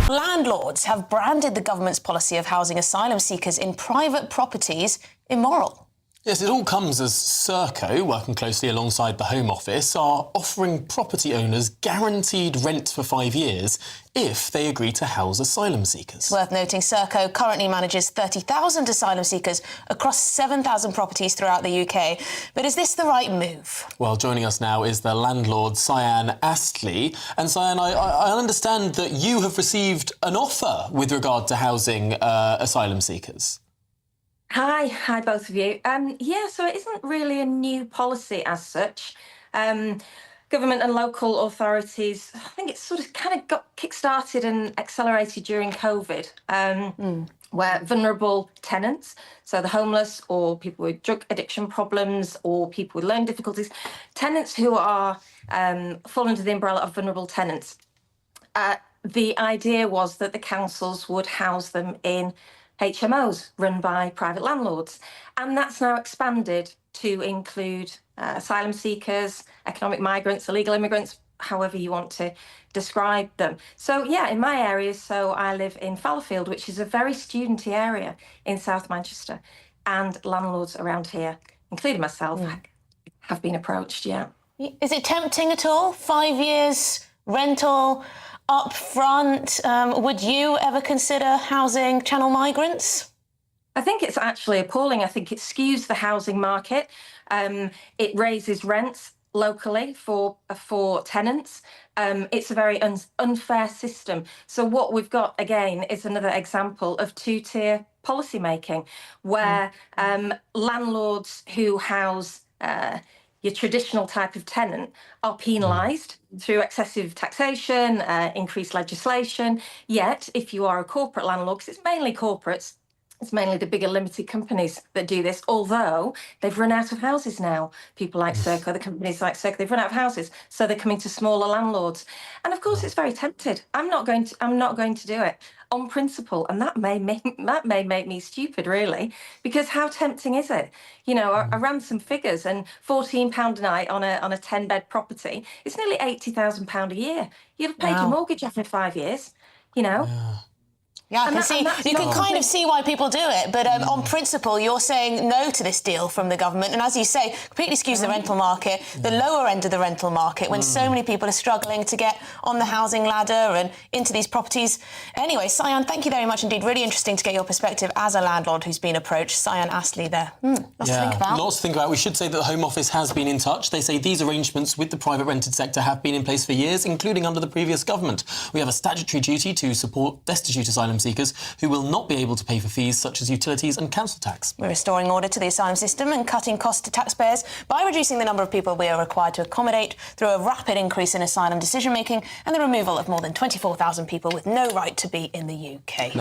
Landlords have branded the government's policy of housing asylum seekers in private properties immoral. Yes, it all comes as Serco, working closely alongside the Home Office, are offering property owners guaranteed rent for 5 years if they agree to house asylum seekers. It's worth noting Serco currently manages 30,000 asylum seekers across 7,000 properties throughout the UK. But is this the right move? Well, joining us now is the landlord, Sian Astley. And Sian, I understand that you have received an offer with regard to housing asylum seekers. Hi both of you. So it isn't really a new policy as such. Government and local authorities, I think it's sort of kind of got kick-started and accelerated during COVID, where vulnerable tenants, so the homeless or people with drug addiction problems or people with learning difficulties, tenants who are fall under the umbrella of vulnerable tenants. The idea was that the councils would house them in HMOs run by private landlords. And that's now expanded to include asylum seekers, economic migrants, illegal immigrants, however you want to describe them. So, yeah, in my area, so I live in Fallowfield, which is a very studenty area in South Manchester. And landlords around here, including myself, have been approached, yeah. Is it tempting at all? 5 years rental up front? Would you ever consider housing Channel migrants? I think it's actually appalling. I think it skews the housing market. It raises rents locally for tenants. It's a very unfair system. So what we've got, again, is another example of two-tier policy making, where landlords who house your traditional type of tenant are penalised through excessive taxation, increased legislation. Yet, if you are a corporate landlord, because it's mainly corporates, it's mainly the bigger limited companies that do this, although they've run out of houses now. People like Serco, the companies like Serco, they've run out of houses, so they're coming to smaller landlords. And of course, it's very tempted. I'm not going to do it on principle, and that may make me stupid, really, because how tempting is it? You know, I ran some figures, and £14 a night on a 10-bed property, it's nearly £80,000 a year. You'll have paid your mortgage after 5 years, you know. Yeah, I can see. You can kind of see why people do it, but on principle, you're saying no to this deal from the government, and as you say, completely skews the rental market, the lower end of the rental market, when so many people are struggling to get on the housing ladder and into these properties. Anyway, Sian, thank you very much indeed. Really interesting to get your perspective as a landlord who's been approached. Sian Astley there. Lots to think about. Lots to think about. We should say that the Home Office has been in touch. They say these arrangements with the private rented sector have been in place for years, including under the previous government. We have a statutory duty to support destitute asylum seekers who will not be able to pay for fees such as utilities and council tax. We're restoring order to the asylum system and cutting costs to taxpayers by reducing the number of people we are required to accommodate through a rapid increase in asylum decision-making and the removal of more than 24,000 people with no right to be in the UK.